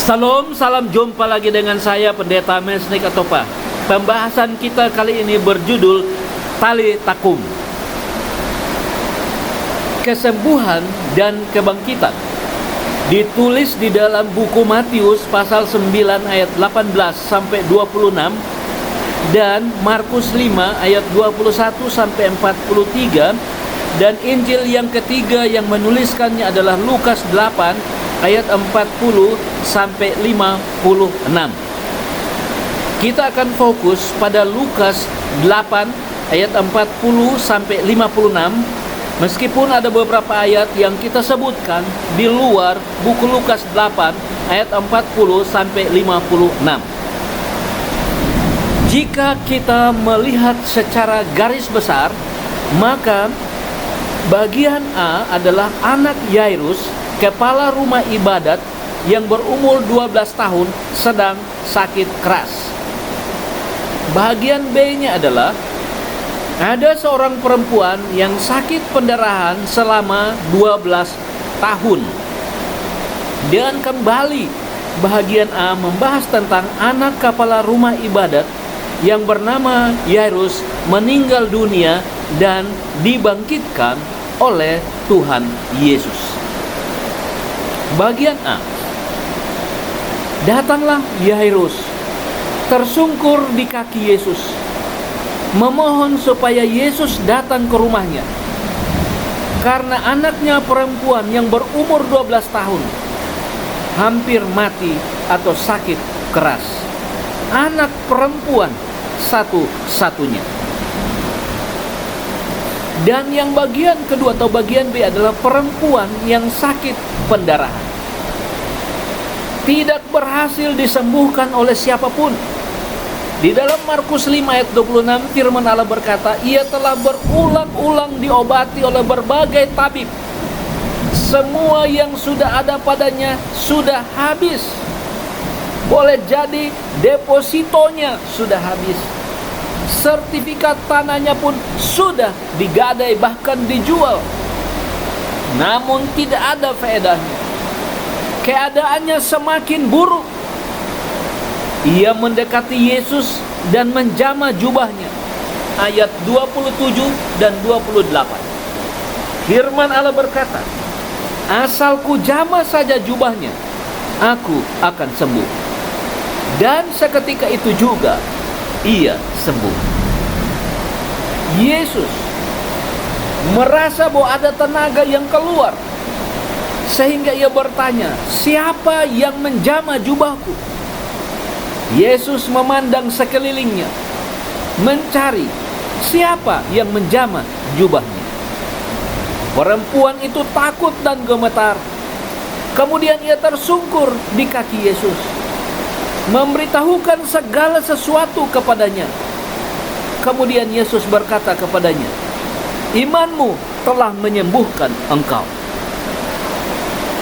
Salam, salam jumpa lagi dengan saya Pendeta Mesnik Atopa. Pembahasan kita kali ini berjudul Tali Takum. Kesembuhan dan kebangkitan. Ditulis di dalam buku Matius pasal 9 ayat 18 sampai 26 dan Markus 5 ayat 21 sampai 43, dan Injil yang ketiga yang menuliskannya adalah Lukas 8 ayat 40 sampai 56. Kita akan fokus pada Lukas 8 ayat 40 sampai 56, meskipun ada beberapa ayat yang kita sebutkan di luar buku Lukas 8 ayat 40 sampai 56. Jika kita melihat secara garis besar, maka bagian A adalah anak Yairus, kepala rumah ibadat yang berumur 12 tahun sedang sakit keras. Bagian B-nya adalah ada seorang perempuan yang sakit pendarahan selama 12 tahun. Dan kembali bagian A membahas tentang anak kepala rumah ibadat yang bernama Yairus meninggal dunia dan dibangkitkan oleh Tuhan Yesus. Bagian A. Datanglah Yairus, tersungkur di kaki Yesus, memohon supaya Yesus datang ke rumahnya, karena anaknya perempuan yang berumur 12 tahun hampir mati atau sakit keras. Anak perempuan satu-satunya. Dan yang bagian kedua atau bagian B adalah perempuan yang sakit pendarahan. Tidak berhasil disembuhkan oleh siapapun. Di dalam Markus 5 ayat 26 firman Allah berkata, ia telah berulang-ulang diobati oleh berbagai tabib. Semua yang sudah ada padanya sudah habis. Boleh jadi depositonya sudah habis. Sertifikat tanahnya pun sudah digadai, bahkan dijual. Namun tidak ada faedahnya. Keadaannya semakin buruk. Ia mendekati Yesus dan menjamah jubahnya. Ayat 27 dan 28. Firman Allah berkata, asal ku jamah saja jubahnya, aku akan sembuh. Dan seketika itu juga ia sembuh. Yesus merasa bahwa ada tenaga yang keluar, sehingga ia bertanya, siapa yang menjamah jubahku? Yesus memandang sekelilingnya, mencari siapa yang menjamah jubahnya. Perempuan itu takut dan gemetar. Kemudian ia tersungkur di kaki Yesus, memberitahukan segala sesuatu kepadanya. Kemudian Yesus berkata kepadanya, imanmu telah menyembuhkan engkau.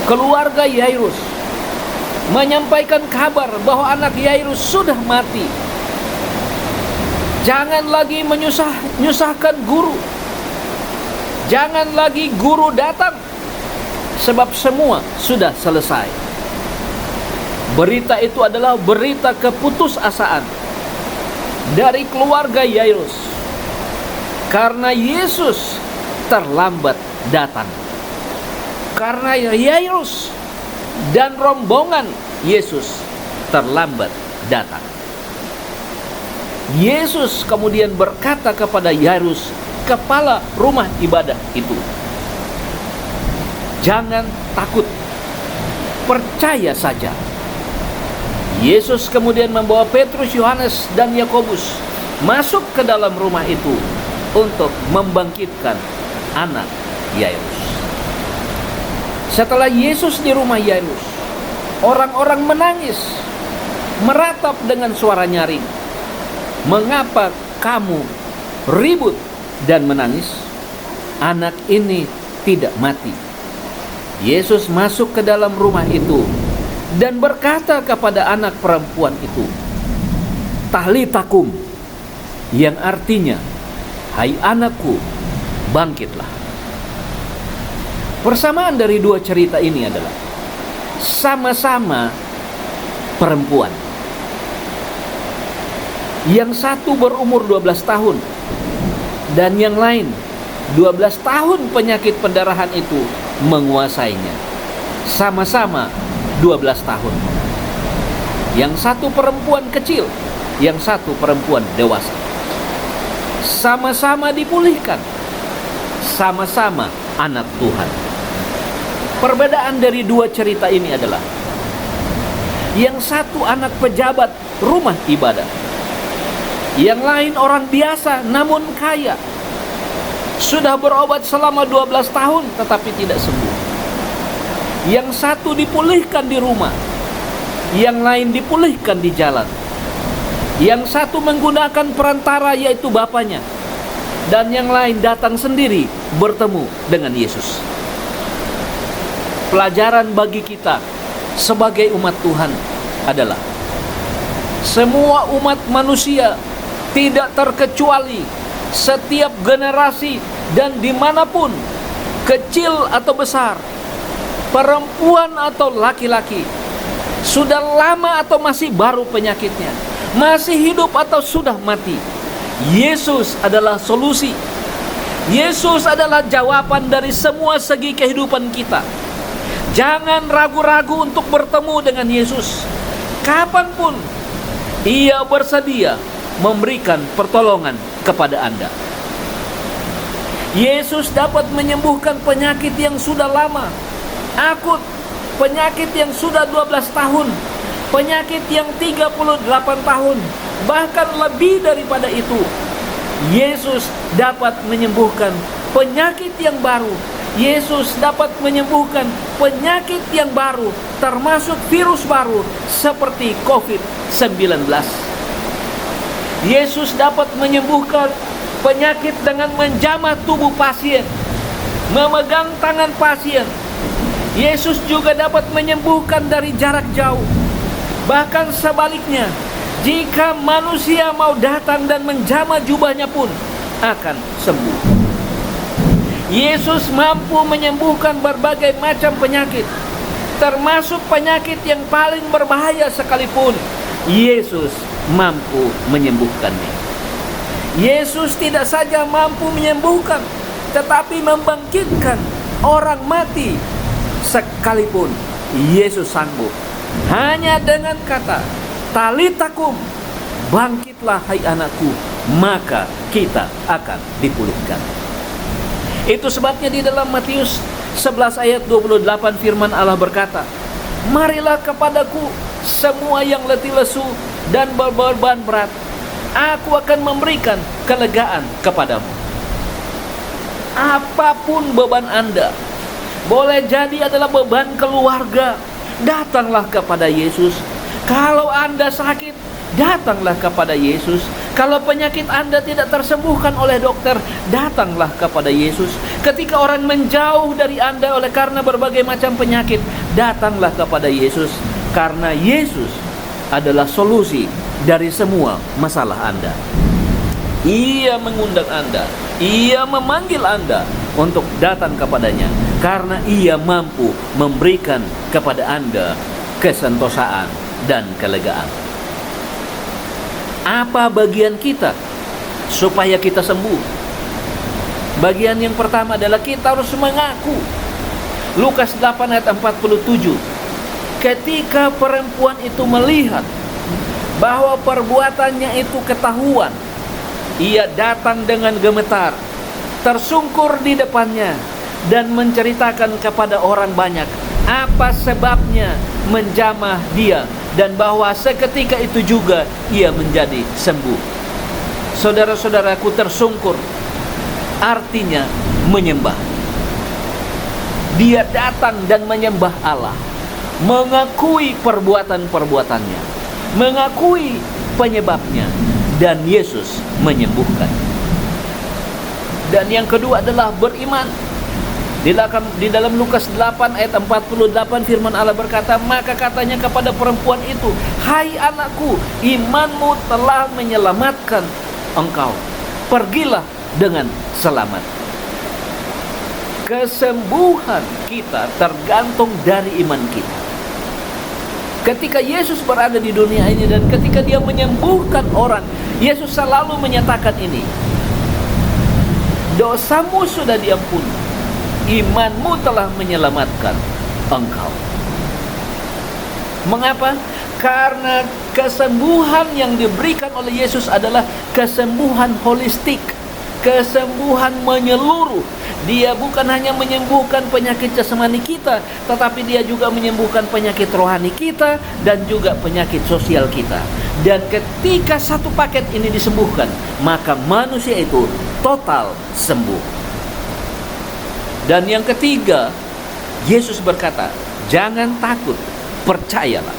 Keluarga Yairus menyampaikan kabar bahwa anak Yairus sudah mati. Jangan lagi menyusahkan guru. Jangan lagi guru datang, sebab semua sudah selesai. Berita itu adalah berita keputusasaan dari keluarga Yairus, karena Yesus terlambat datang. Karena Yairus dan rombongan Yesus terlambat datang. Yesus kemudian berkata kepada Yairus, kepala rumah ibadah itu, jangan takut, percaya saja. Yesus kemudian membawa Petrus, Yohanes, dan Yakobus masuk ke dalam rumah itu untuk membangkitkan anak Yairus. Setelah Yesus di rumah Yairus, orang-orang menangis, meratap dengan suara nyaring. Mengapa kamu ribut dan menangis? Anak ini tidak mati. Yesus masuk ke dalam rumah itu dan berkata kepada anak perempuan itu, Tahlitakum, yang artinya, hai anakku, bangkitlah. Persamaan dari dua cerita ini adalah sama-sama perempuan. Yang satu berumur 12 tahun dan yang lain 12 tahun penyakit pendarahan itu menguasainya. Sama-sama 12 tahun. Yang satu perempuan kecil, yang satu perempuan dewasa. Sama-sama dipulihkan. Sama-sama anak Tuhan. Perbedaan dari dua cerita ini adalah yang satu anak pejabat rumah ibadah, yang lain orang biasa namun kaya. Sudah berobat selama 12 tahun tetapi tidak sembuh. Yang satu dipulihkan di rumah, yang lain dipulihkan di jalan. Yang satu menggunakan perantara yaitu bapaknya, dan yang lain datang sendiri bertemu dengan Yesus. Pelajaran bagi kita sebagai umat Tuhan adalah semua umat manusia, tidak terkecuali, setiap generasi dan dimanapun, kecil atau besar, perempuan atau laki-laki, sudah lama atau masih baru penyakitnya, masih hidup atau sudah mati, Yesus adalah solusi. Yesus adalah jawaban dari semua segi kehidupan kita. Jangan ragu-ragu untuk bertemu dengan Yesus. Kapanpun Ia bersedia memberikan pertolongan kepada Anda. Yesus dapat menyembuhkan penyakit yang sudah lama, akut, penyakit yang sudah 12 tahun, penyakit yang 38 tahun, bahkan lebih daripada itu. Yesus dapat menyembuhkan penyakit yang baru. Yesus dapat menyembuhkan penyakit yang baru, termasuk virus baru seperti COVID-19. Yesus dapat menyembuhkan penyakit dengan menjamah tubuh pasien, memegang tangan pasien. Yesus juga dapat menyembuhkan dari jarak jauh. Bahkan sebaliknya, jika manusia mau datang dan menjamah jubahnya pun akan sembuh. Yesus mampu menyembuhkan berbagai macam penyakit, termasuk penyakit yang paling berbahaya sekalipun. Yesus mampu menyembuhkannya. Yesus tidak saja mampu menyembuhkan, tetapi membangkitkan orang mati sekalipun. Yesus sanggup. Hanya dengan kata Talita kum, bangkitlah hai anakku, maka kita akan dipulihkan. Itu sebabnya di dalam Matius 11 ayat 28 firman Allah berkata, marilah kepadaku semua yang letih lesu dan berbeban berat, aku akan memberikan kelegaan kepadamu. Apapun beban Anda, boleh jadi adalah beban keluarga, datanglah kepada Yesus. Kalau Anda sakit, datanglah kepada Yesus. Kalau penyakit Anda tidak tersembuhkan oleh dokter, datanglah kepada Yesus. Ketika orang menjauh dari Anda oleh karena berbagai macam penyakit, datanglah kepada Yesus. Karena Yesus adalah solusi dari semua masalah Anda. Ia mengundang Anda, Ia memanggil Anda untuk datang kepadanya, karena Ia mampu memberikan kepada Anda kesentosaan dan kelegaan. Apa bagian kita supaya kita sembuh? Bagian yang pertama adalah kita harus mengaku. Lukas 8 ayat 47. Ketika perempuan itu melihat bahwa perbuatannya itu ketahuan, ia datang dengan gemetar, tersungkur di depannya, dan menceritakan kepada orang banyak apa sebabnya menjamah dia, dan bahwa seketika itu juga ia menjadi sembuh. Saudara-saudaraku, tersungkur artinya menyembah. Dia datang dan menyembah Allah, mengakui perbuatan-perbuatannya, mengakui penyebabnya, dan Yesus menyembuhkan. Dan yang kedua adalah beriman. Di dalam Lukas 8 ayat 48 firman Allah berkata, maka katanya kepada perempuan itu, hai anakku, imanmu telah menyelamatkan engkau, pergilah dengan selamat. Kesembuhan kita tergantung dari iman kita. Ketika Yesus berada di dunia ini dan ketika dia menyembuhkan orang, Yesus selalu menyatakan ini, dosamu sudah diampuni, imanmu telah menyelamatkan engkau. Mengapa? Karena kesembuhan yang diberikan oleh Yesus adalah kesembuhan holistik, kesembuhan menyeluruh. Dia bukan hanya menyembuhkan penyakit jasmani kita, tetapi dia juga menyembuhkan penyakit rohani kita dan juga penyakit sosial kita. Dan ketika satu paket ini disembuhkan, maka manusia itu total sembuh. Dan yang ketiga, Yesus berkata, jangan takut, percayalah.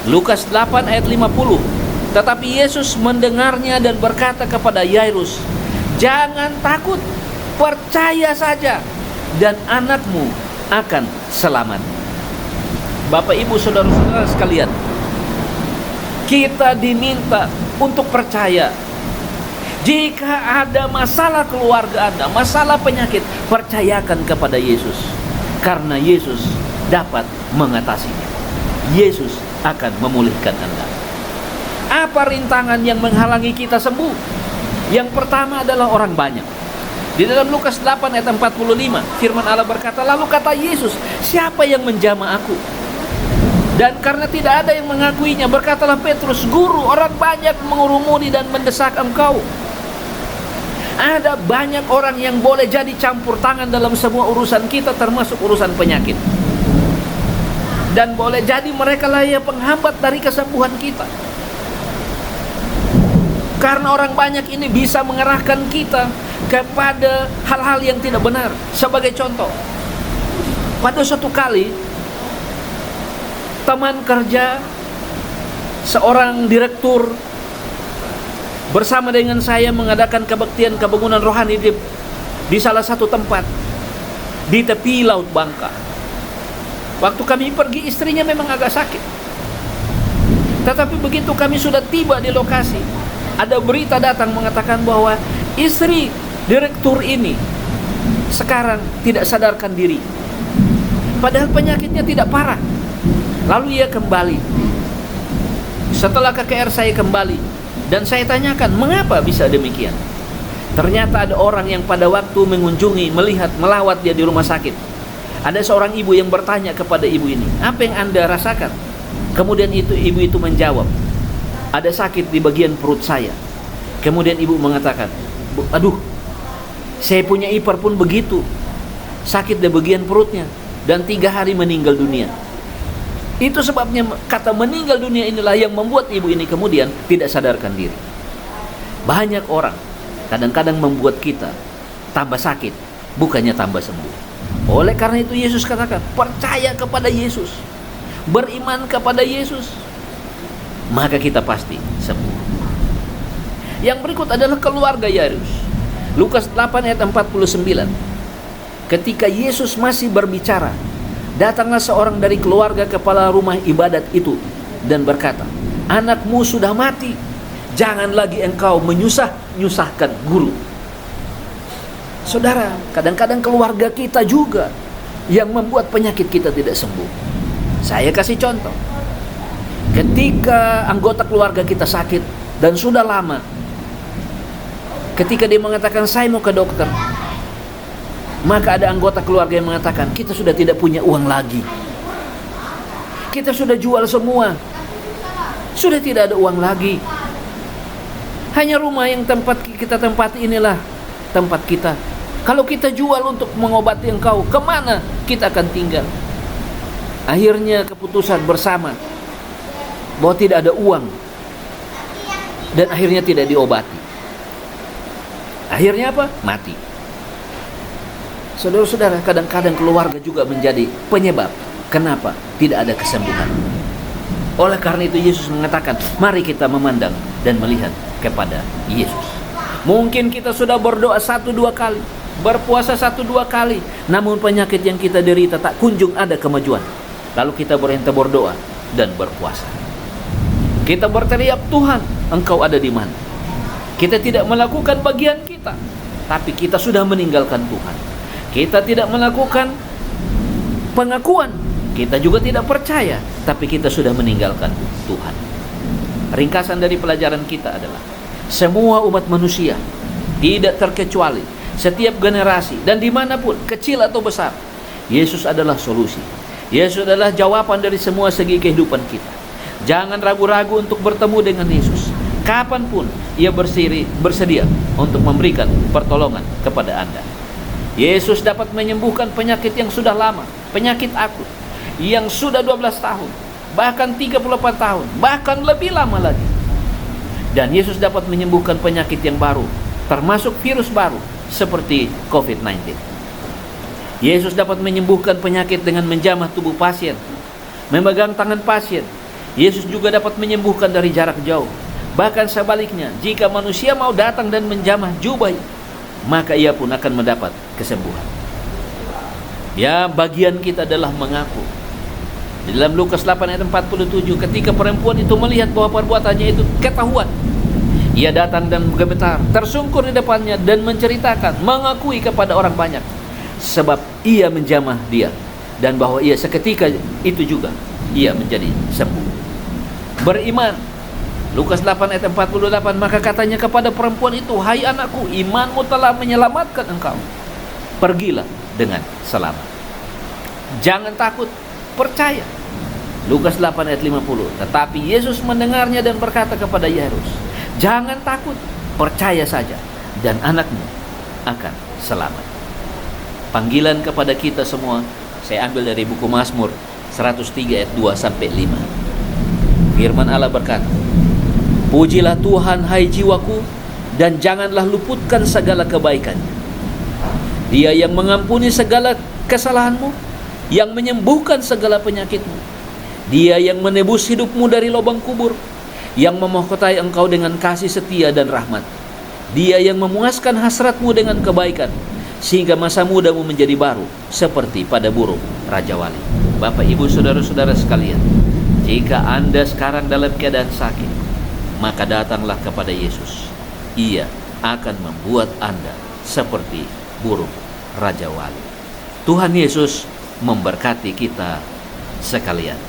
Lukas 8 ayat 50. Tetapi Yesus mendengarnya dan berkata kepada Yairus, jangan takut, percaya saja, dan anakmu akan selamat. Bapak, Ibu, saudara-saudara sekalian, kita diminta untuk percaya. Jika ada masalah keluarga Anda, masalah penyakit, percayakan kepada Yesus, karena Yesus dapat mengatasinya. Yesus akan memulihkan Anda. Apa rintangan yang menghalangi kita sembuh? Yang pertama adalah orang banyak. Di dalam Lukas 8 ayat 45, firman Allah berkata, lalu kata Yesus, siapa yang menjamah aku? Dan karena tidak ada yang mengakuinya, berkatalah Petrus, guru, orang banyak mengurumuni dan mendesak engkau. Ada banyak orang yang boleh jadi campur tangan dalam semua urusan kita, termasuk urusan penyakit. Dan boleh jadi mereka lah yang penghambat dari kesembuhan kita. Karena orang banyak ini bisa mengarahkan kita kepada hal-hal yang tidak benar. Sebagai contoh, pada suatu kali teman kerja seorang direktur bersama dengan saya mengadakan kebaktian kebangunan rohani di salah satu tempat di tepi Laut Bangka. Waktu kami pergi, istrinya memang agak sakit. Tetapi begitu kami sudah tiba di lokasi, ada berita datang mengatakan bahwa istri direktur ini sekarang tidak sadarkan diri. Padahal penyakitnya tidak parah. Lalu ia kembali. Setelah KKR saya kembali dan saya tanyakan, mengapa bisa demikian? Ternyata ada orang yang pada waktu mengunjungi, melihat, melawat dia di rumah sakit. Ada seorang ibu yang bertanya kepada ibu ini, apa yang Anda rasakan? Kemudian ibu itu menjawab, ada sakit di bagian perut saya. Kemudian ibu mengatakan, aduh, saya punya ipar pun begitu, sakit di bagian perutnya, dan 3 hari meninggal dunia. Itu sebabnya kata meninggal dunia inilah yang membuat ibu ini kemudian tidak sadarkan diri. Banyak orang kadang-kadang membuat kita tambah sakit, bukannya tambah sembuh. Oleh karena itu Yesus katakan, percaya kepada Yesus, beriman kepada Yesus, maka kita pasti sembuh. Yang berikut adalah keluarga Yairus. Lukas 8 ayat 49. Ketika Yesus masih berbicara, datanglah seorang dari keluarga kepala rumah ibadat itu dan berkata, anakmu sudah mati, jangan lagi engkau menyusahkan guru. Saudara, kadang-kadang keluarga kita juga yang membuat penyakit kita tidak sembuh. Saya kasih contoh. Ketika anggota keluarga kita sakit dan sudah lama, ketika dia mengatakan saya mau ke dokter, maka ada anggota keluarga yang mengatakan kita sudah tidak punya uang lagi, kita sudah jual semua, sudah tidak ada uang lagi, hanya rumah yang tempat kita tempati inilah tempat kita. Kalau kita jual untuk mengobati engkau, kemana kita akan tinggal? Akhirnya keputusan bersama bahwa tidak ada uang, dan akhirnya tidak diobati. Akhirnya apa? Mati. Saudara-saudara, kadang-kadang keluarga juga menjadi penyebab kenapa tidak ada kesembuhan. Oleh karena itu Yesus mengatakan, mari kita memandang dan melihat kepada Yesus. Mungkin kita sudah berdoa 1-2 kali, berpuasa 1-2 kali, namun penyakit yang kita derita tak kunjung ada kemajuan. Lalu kita berhenti berdoa dan berpuasa. Kita berteriak, Tuhan, Engkau ada di mana? Kita tidak melakukan bagian kita, tapi kita sudah meninggalkan Tuhan. Kita tidak melakukan pengakuan, kita juga tidak percaya tapi kita sudah meninggalkan Tuhan. Ringkasan dari pelajaran kita adalah semua umat manusia, tidak terkecuali, setiap generasi dan dimanapun, kecil atau besar, Yesus adalah solusi. Yesus adalah jawaban dari semua segi kehidupan kita. Jangan ragu-ragu untuk bertemu dengan Yesus. Kapanpun Ia bersedia untuk memberikan pertolongan kepada Anda. Yesus dapat menyembuhkan penyakit yang sudah lama, penyakit akut, yang sudah 12 tahun, bahkan 34 tahun, bahkan lebih lama lagi. Dan Yesus dapat menyembuhkan penyakit yang baru, termasuk virus baru, seperti COVID-19. Yesus dapat menyembuhkan penyakit dengan menjamah tubuh pasien, memegang tangan pasien. Yesus juga dapat menyembuhkan dari jarak jauh. Bahkan sebaliknya, jika manusia mau datang dan menjamah jubah, maka ia pun akan mendapat kesembuhan. Ya, bagian kita adalah mengaku. Di dalam Lukas 8 ayat 47, ketika perempuan itu melihat bahwa perbuatannya itu ketahuan, ia datang dan bergemetar, tersungkur di depannya dan menceritakan, mengakui kepada orang banyak, sebab ia menjamah dia, dan bahwa ia seketika itu juga ia menjadi sembuh. Beriman, Lukas 8 ayat 48, maka katanya kepada perempuan itu, hai anakku, imanmu telah menyelamatkan engkau. Pergilah dengan selamat. Jangan takut, percaya. Lukas 8 ayat 50. Tetapi Yesus mendengarnya dan berkata kepada Yairus, jangan takut, percaya saja, dan anakmu akan selamat. Panggilan kepada kita semua, saya ambil dari buku Mazmur 103 ayat 2-5. Firman Allah berkata, pujilah Tuhan hai jiwaku, dan janganlah luputkan segala kebaikannya. Dia yang mengampuni segala kesalahanmu, yang menyembuhkan segala penyakitmu. Dia yang menebus hidupmu dari lubang kubur, yang memahkotai engkau dengan kasih setia dan rahmat. Dia yang memuaskan hasratmu dengan kebaikan, sehingga masa mudamu menjadi baru, seperti pada burung Raja Wali. Bapak, Ibu, saudara-saudara sekalian, jika Anda sekarang dalam keadaan sakit, maka datanglah kepada Yesus. Ia akan membuat Anda seperti burung Raja Wali. Tuhan Yesus memberkati kita sekalian.